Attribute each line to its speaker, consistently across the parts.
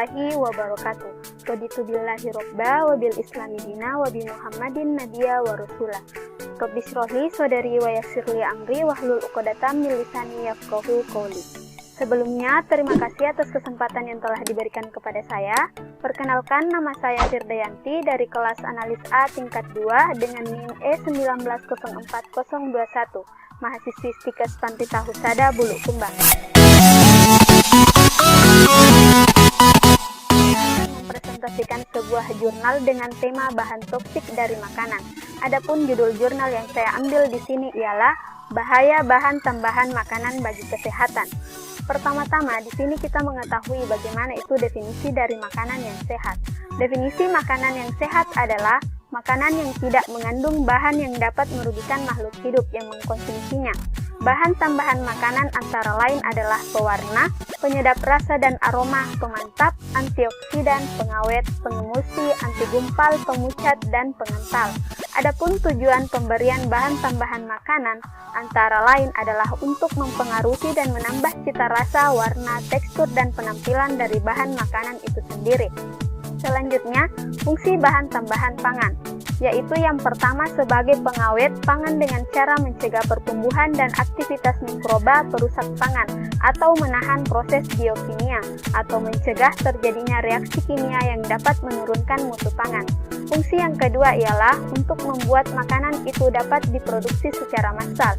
Speaker 1: warahmatullahi wabarakatuh. Raditu billahi robba wa bil islami dina wa bi Muhammadin nabiyya wa rasulah. Rabbi shrahli sadri wa yassirli amri wahlul 'uqdatam min lisani yafqahu qawli. Sebelumnya, terima kasih atas kesempatan yang telah diberikan kepada saya. Perkenalkan, nama saya Firdayanti dari kelas Analis A tingkat 2 dengan NIM E1904021, mahasiswi Stikes Pantita Husada Bulukumba. Mempresentasikan sebuah jurnal dengan tema bahan toksik dari makanan. Adapun judul jurnal yang saya ambil di sini ialah Bahaya Bahan Tambahan Makanan Bagi Kesehatan. Pertama-tama, di sini kita mengetahui bagaimana itu definisi dari makanan yang sehat. Definisi makanan yang sehat adalah makanan yang tidak mengandung bahan yang dapat merugikan makhluk hidup yang mengkonsumsinya. Bahan tambahan makanan antara lain adalah pewarna, penyedap rasa dan aroma, pemantap, antioksidan, pengawet, pengemulsi, anti gumpal, pemucat, dan pengental. Adapun tujuan pemberian bahan tambahan makanan antara lain adalah untuk mempengaruhi dan menambah cita rasa, warna, tekstur, dan penampilan dari bahan makanan itu sendiri. Selanjutnya, fungsi bahan tambahan pangan, yaitu yang pertama sebagai pengawet pangan dengan cara mencegah pertumbuhan dan aktivitas mikroba perusak pangan atau menahan proses biokimia atau mencegah terjadinya reaksi kimia yang dapat menurunkan mutu pangan. Fungsi yang kedua ialah untuk membuat makanan itu dapat diproduksi secara massal.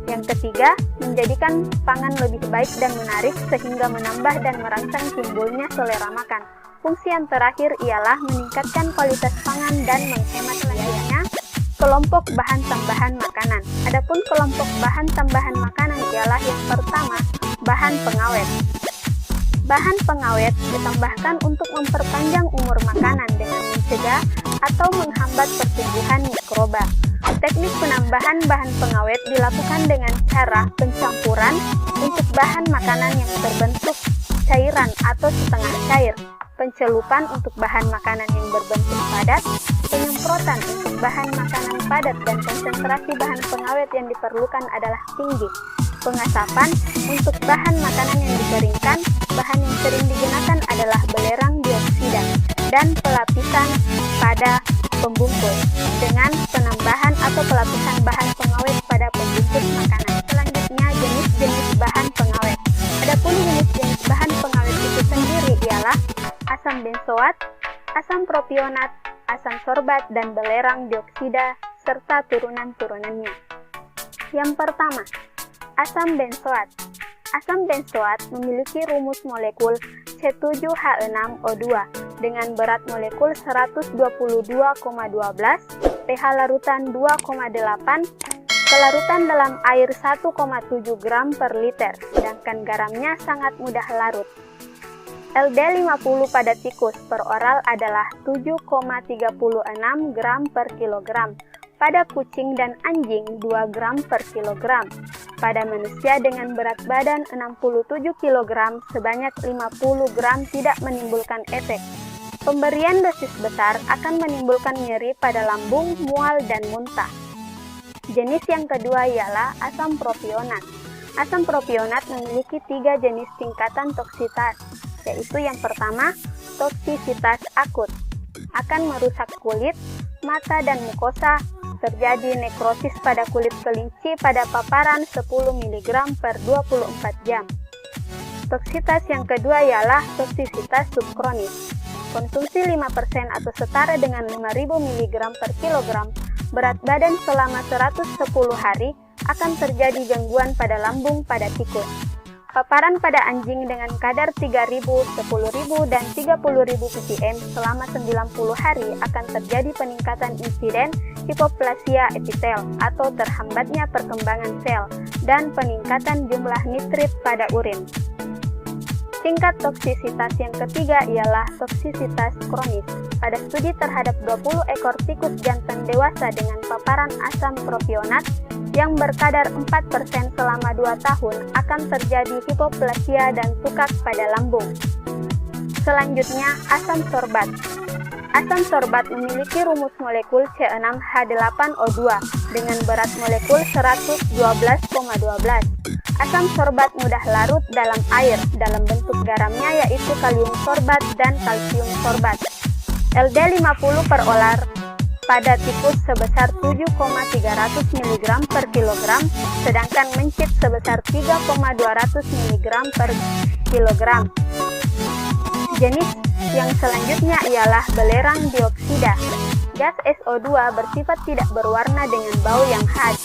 Speaker 1: Yang ketiga, menjadikan pangan lebih baik dan menarik sehingga menambah dan merangsang timbulnya selera makan. Fungsi yang terakhir ialah meningkatkan kualitas pangan dan menghemat biayanya. Kelompok bahan tambahan makanan. Adapun kelompok bahan tambahan makanan ialah yang pertama, bahan pengawet. Bahan pengawet ditambahkan untuk memperpanjang umur makanan dengan mencegah atau menghambat pertumbuhan mikroba. Teknik penambahan bahan pengawet dilakukan dengan cara pencampuran untuk bahan makanan yang terbentuk cairan atau setengah cair, pencelupan untuk bahan makanan yang berbentuk padat, penyemprotan untuk bahan makanan padat dan konsentrasi bahan pengawet yang diperlukan adalah tinggi, pengasapan untuk bahan makanan yang dikeringkan, bahan yang sering digunakan adalah belerang dioksida, dan pelapisan pada pembungkus dengan penambahan atau pelapisan bahan pengawet pada pembungkus makanan. Selanjutnya, jenis-jenis bahan pengawet. Adapun jenis-jenis bahan pengawet itu sendiri ialah asam benzoat, asam propionat, asam sorbat, dan belerang dioksida, serta turunan-turunannya. Yang pertama, asam benzoat. Asam benzoat memiliki rumus molekul C7H6O2 dengan berat molekul 122,12, pH larutan 2,8, kelarutan dalam air 1,7 gram per liter, sedangkan garamnya sangat mudah larut. LD50 pada tikus per oral adalah 7,36 gram per kilogram, pada kucing dan anjing 2 gram per kilogram. Pada manusia dengan berat badan 67 kg sebanyak 50 gram tidak menimbulkan efek. Pemberian dosis besar akan menimbulkan nyeri pada lambung, mual, dan muntah. Jenis yang kedua ialah asam propionat. Asam propionat memiliki 3 jenis tingkatan toksitas, yaitu yang pertama, toksisitas akut. Akan merusak kulit, mata, dan mukosa, terjadi nekrosis pada kulit kelinci pada paparan 10 mg per 24 jam. Toksitas yang kedua ialah toksisitas subkronis. Konsumsi 5% atau setara dengan 5.000 mg per kilogram, berat badan selama 110 hari akan terjadi gangguan pada lambung pada tikus. Paparan pada anjing dengan kadar 3.000, 10.000, dan 30.000 ppm selama 90 hari akan terjadi peningkatan insiden hipoplasia epitel atau terhambatnya perkembangan sel dan peningkatan jumlah nitrit pada urin. Tingkat toksisitas yang ketiga ialah toksisitas kronis. Pada studi terhadap 20 ekor tikus jantan dewasa dengan paparan asam propionat yang berkadar 4% selama 2 tahun akan terjadi hipoplasia dan tukak pada lambung. Selanjutnya, asam sorbat. Asam sorbat memiliki rumus molekul C6H8O2 dengan berat molekul 112,12. Asam sorbat mudah larut dalam air dalam bentuk garamnya yaitu kalium sorbat dan kalsium sorbat. LD50 per olar pada tikus sebesar 7,300 mg per kilogram, sedangkan mencit sebesar 3,200 mg per kilogram. Jenis yang selanjutnya ialah belerang dioksida. Gas SO2 bersifat tidak berwarna dengan bau yang khas.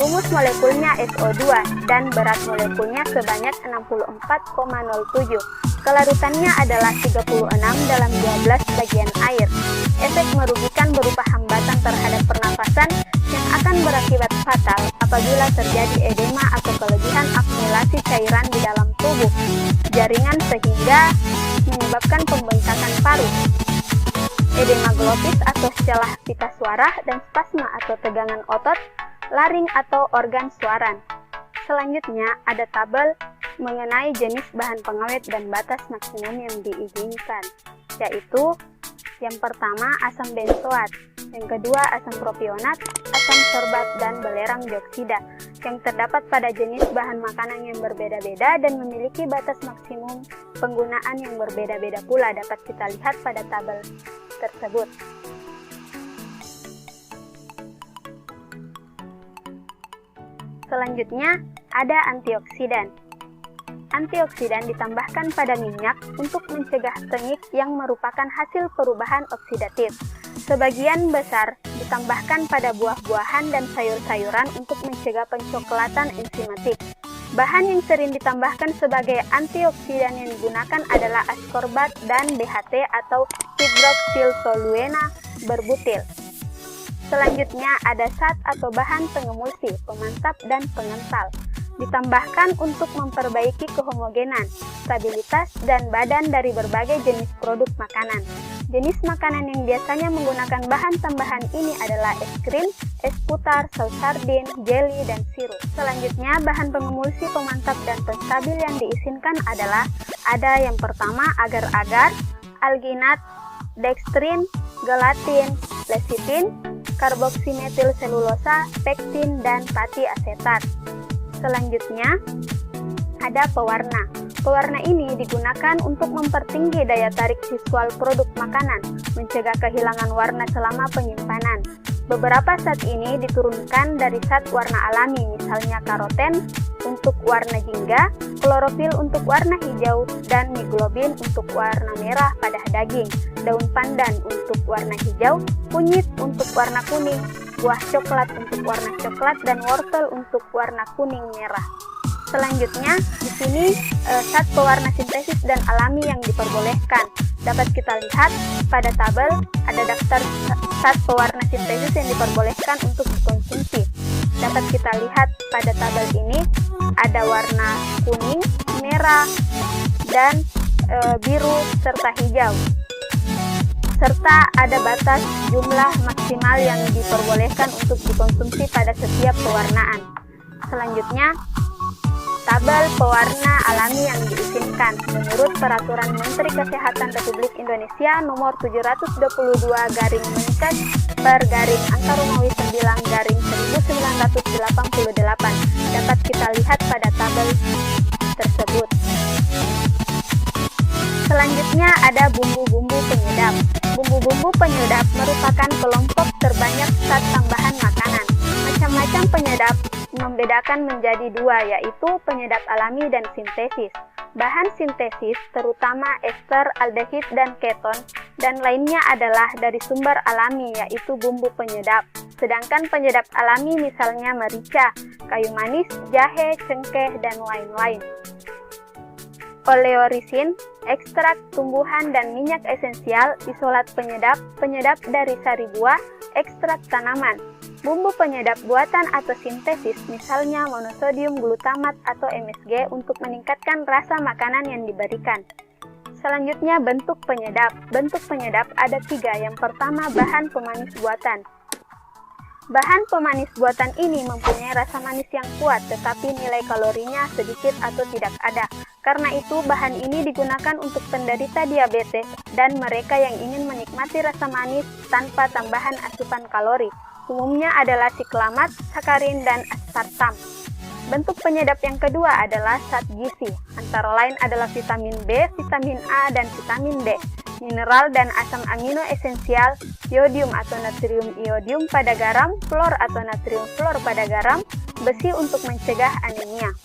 Speaker 1: Rumus molekulnya SO2 dan berat molekulnya sebanyak 64,07. Kelarutannya adalah 36 dalam 12 bagian air. Efek merugikan berupa hambatan terhadap pernafasan yang akan berakibat fatal apabila terjadi edema atau kelebihan akumulasi cairan di dalam tubuh jaringan sehingga menyebabkan pembengkakan paru, edema glottis atau celah pita suara, dan spasma atau tegangan otot, laring atau organ suara. Selanjutnya ada tabel mengenai jenis bahan pengawet dan batas maksimum yang diizinkan, yaitu yang pertama asam benzoat, yang kedua asam propionat, asam sorbat, dan belerang dioksida yang terdapat pada jenis bahan makanan yang berbeda-beda dan memiliki batas maksimum penggunaan yang berbeda-beda pula dapat kita lihat pada tabel tersebut. Selanjutnya ada antioksidan. Antioksidan ditambahkan pada minyak untuk mencegah tengik yang merupakan hasil perubahan oksidatif. Sebagian besar ditambahkan pada buah-buahan dan sayur-sayuran untuk mencegah pencoklatan enzimatik. Bahan yang sering ditambahkan sebagai antioksidan yang digunakan adalah ascorbat dan BHT atau hidroksyltoluena berbutil. Selanjutnya ada zat atau bahan pengemulsi, pemantap, dan pengental. Ditambahkan untuk memperbaiki kehomogenan, stabilitas, dan badan dari berbagai jenis produk makanan. Jenis makanan yang biasanya menggunakan bahan tambahan ini adalah es krim, es putar, saus sardin, jelly, dan sirup. Selanjutnya, bahan pengemulsi, pemantap, dan penstabil yang diizinkan adalah ada yang pertama agar-agar, alginat, dextrin, gelatin, lecitin, karboksimetil selulosa, pektin, dan fatty asetat. Selanjutnya, ada pewarna. Pewarna ini digunakan untuk mempertinggi daya tarik visual produk makanan, mencegah kehilangan warna selama penyimpanan. Beberapa zat ini diturunkan dari zat warna alami, misalnya karoten untuk warna jingga, klorofil untuk warna hijau, dan mioglobin untuk warna merah pada daging, daun pandan untuk warna hijau, kunyit untuk warna kuning, buah coklat untuk warna coklat, dan wortel untuk warna kuning merah. Selanjutnya, di sini zat pewarna sintesis dan alami yang diperbolehkan. Dapat kita lihat pada tabel ada daftar zat pewarna sintesis yang diperbolehkan untuk dikonsumsi. Dapat kita lihat pada tabel ini ada warna kuning, merah, dan biru serta hijau. Serta ada batas jumlah maksimal yang diperbolehkan untuk dikonsumsi pada setiap pewarnaan. Selanjutnya, tabel pewarna alami yang diizinkan menurut Peraturan Menteri Kesehatan Republik Indonesia Nomor 722-Angka-9-1988 dapat kita lihat pada tabel tersebut. Selanjutnya ada bumbu-bumbu penyedap. Bumbu-bumbu penyedap merupakan kelompok terbanyak zat tambahan makanan. Macam-macam penyedap membedakan menjadi dua, yaitu penyedap alami dan sintesis. Bahan sintesis terutama ester, aldehid, dan keton, dan lainnya adalah dari sumber alami, yaitu bumbu penyedap. Sedangkan penyedap alami misalnya merica, kayu manis, jahe, cengkeh, dan lain-lain. Oleorisin, ekstrak tumbuhan dan minyak esensial, isolat penyedap, penyedap dari sari buah, ekstrak tanaman. Bumbu penyedap buatan atau sintesis misalnya monosodium glutamat atau MSG untuk meningkatkan rasa makanan yang diberikan. Selanjutnya bentuk penyedap. Bentuk penyedap ada 3. Yang pertama bahan pemanis buatan. Bahan pemanis buatan ini mempunyai rasa manis yang kuat tetapi nilai kalorinya sedikit atau tidak ada. Karena itu bahan ini digunakan untuk penderita diabetes dan mereka yang ingin menikmati rasa manis tanpa tambahan asupan kalori. Umumnya adalah siklamat, sakarin, dan aspartam. Bentuk penyedap yang kedua adalah zat gizi, antara lain adalah vitamin B, vitamin A, dan vitamin D, mineral dan asam amino esensial, yodium atau natrium iodium pada garam, fluor atau natrium fluor pada garam, besi untuk mencegah anemia.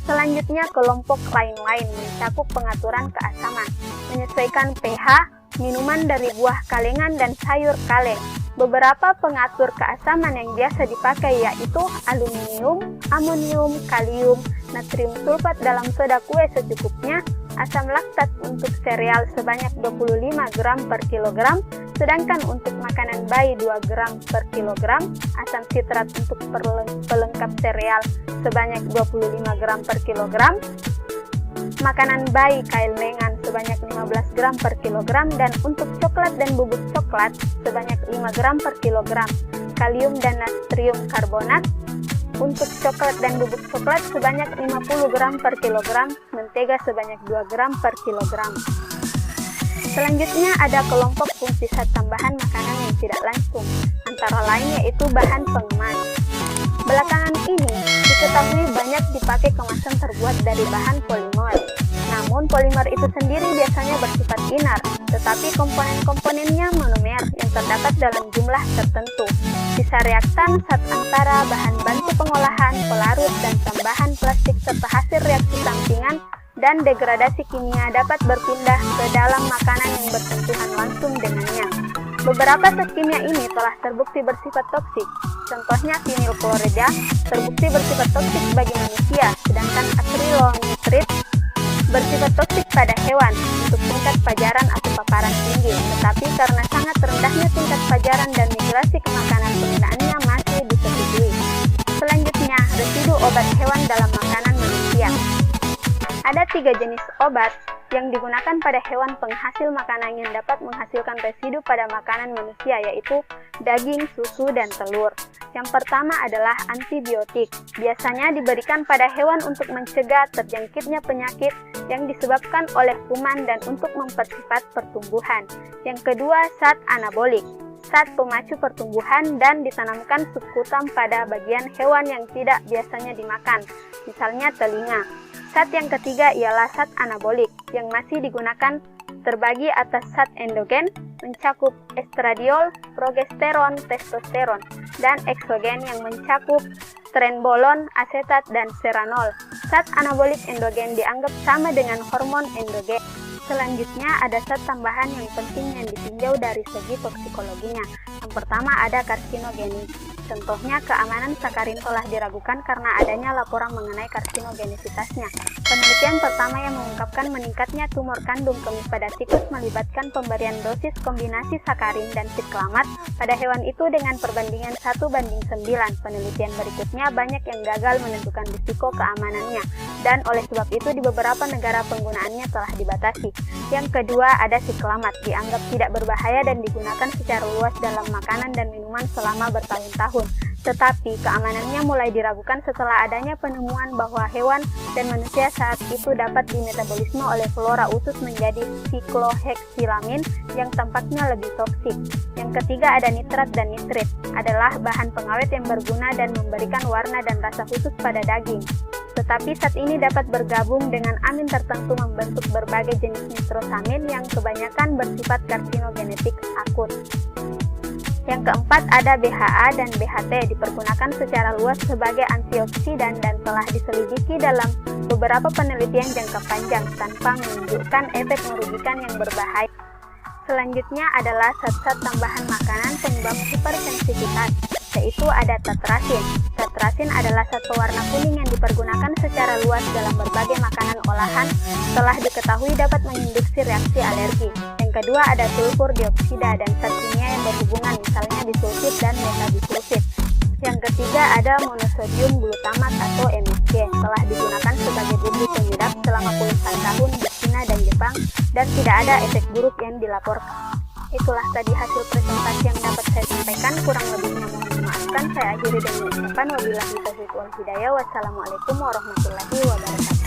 Speaker 1: Selanjutnya kelompok lain-lain mencakup pengaturan keasaman, menyesuaikan pH, minuman dari buah kalengan dan sayur kaleng. Beberapa pengatur keasaman yang biasa dipakai yaitu aluminium, amonium, kalium, natrium sulfat dalam soda kue secukupnya, asam laktat untuk sereal sebanyak 25 gram per kilogram, sedangkan untuk makanan bayi 2 gram per kilogram, asam sitrat untuk pelengkap sereal sebanyak 25 gram per kilogram, makanan bayi kalengan sebanyak 15 gram per kilogram, dan untuk coklat dan bubuk coklat sebanyak 5 gram per kilogram. Kalium dan natrium karbonat untuk coklat dan bubuk coklat sebanyak 50 gram per kilogram, mentega sebanyak 2 gram per kilogram. Selanjutnya ada kelompok fungsi zat tambahan makanan yang tidak langsung, antara lain yaitu bahan pengemas. Belakangan ini diketahui banyak dipakai kemasan terbuat dari bahan polimer. Namun polimer itu sendiri biasanya bersifat inar, tetapi komponen-komponennya monomer yang terdapat dalam jumlah tertentu. Sisa reaktan zat antara bahan bantu pengolahan, pelarut, dan tambahan plastik serta hasil reaksi sampingan dan degradasi kimia dapat berpindah ke dalam makanan yang bersentuhan langsung dengannya. Beberapa zat kimia ini telah terbukti bersifat toksik. Contohnya vinilklorid terbukti bersifat toksik bagi manusia, sedangkan akrilonitrit bersifat toksik pada hewan untuk tingkat pajaran atau paparan tinggi, tetapi karena sangat rendahnya tingkat pajaran dan migrasi ke makanan penggunaannya masih disetujui. Selanjutnya, residu obat hewan dalam makanan manusia. Ada 3 jenis obat yang digunakan pada hewan penghasil makanan yang dapat menghasilkan residu pada makanan manusia, yaitu daging, susu, dan telur. Yang pertama adalah antibiotik. Biasanya diberikan pada hewan untuk mencegah terjangkitnya penyakit yang disebabkan oleh kuman dan untuk mempercepat pertumbuhan. Yang kedua, zat anabolik, zat pemacu pertumbuhan dan ditanamkan subkutam pada bagian hewan yang tidak biasanya dimakan, misalnya telinga. Zat yang ketiga ialah zat anabolik yang masih digunakan terbagi atas zat endogen, mencakup estradiol, progesteron, testosteron, dan eksogen yang mencakup trenbolon, asetat, dan seranol. Zat anabolik endogen dianggap sama dengan hormon endogen. Selanjutnya ada zat tambahan yang penting yang ditinjau dari segi toksikologinya. Yang pertama ada karsinogenik. Contohnya, keamanan sakarin telah diragukan karena adanya laporan mengenai karsinogenisitasnya. Penelitian pertama yang mengungkapkan meningkatnya tumor kandung kemih pada tikus melibatkan pemberian dosis kombinasi sakarin dan siklamat pada hewan itu dengan perbandingan 1:9. Penelitian berikutnya banyak yang gagal menentukan risiko keamanannya, dan oleh sebab itu di beberapa negara penggunaannya telah dibatasi. Yang kedua ada siklamat, dianggap tidak berbahaya dan digunakan secara luas dalam makanan dan minuman selama bertahun-tahun. Tetapi keamanannya mulai diragukan setelah adanya penemuan bahwa hewan dan manusia saat itu dapat dimetabolisme oleh flora usus menjadi sikloheksilamin yang tampaknya lebih toksik. Yang ketiga ada nitrat dan nitrit, adalah bahan pengawet yang berguna dan memberikan warna dan rasa khusus pada daging. Tetapi zat ini dapat bergabung dengan amin tertentu membentuk berbagai jenis nitrosamin yang kebanyakan bersifat karsinogenetik akut. Yang keempat ada BHA dan BHT, dipergunakan secara luas sebagai antioksidan dan telah diselidiki dalam beberapa penelitian jangka panjang tanpa menunjukkan efek merugikan yang berbahaya. Selanjutnya adalah zat-zat tambahan makanan penyebab hipersensitivitas, yaitu ada tetrasin. Tetrasin adalah zat pewarna kuning yang dipergunakan secara luas dalam berbagai makanan olahan, telah diketahui dapat menginduksi reaksi alergi. Yang kedua ada sulfur dioksida dan zat kimia yang berhubungan, misalnya disulfid dan metabisulfid. Yang ketiga ada monosodium glutamat atau MSG, telah digunakan sebagai bumbu penyedap selama puluhan tahun di Cina dan Jepang dan tidak ada efek buruk yang dilaporkan. Itulah tadi hasil presentasi yang dapat saya sampaikan, kurang lebihnya mohon dimaafkan. Saya akhiri dengan ucapan wabillahi taufiq wal hidayah. Wassalamualaikum warahmatullahi wabarakatuh.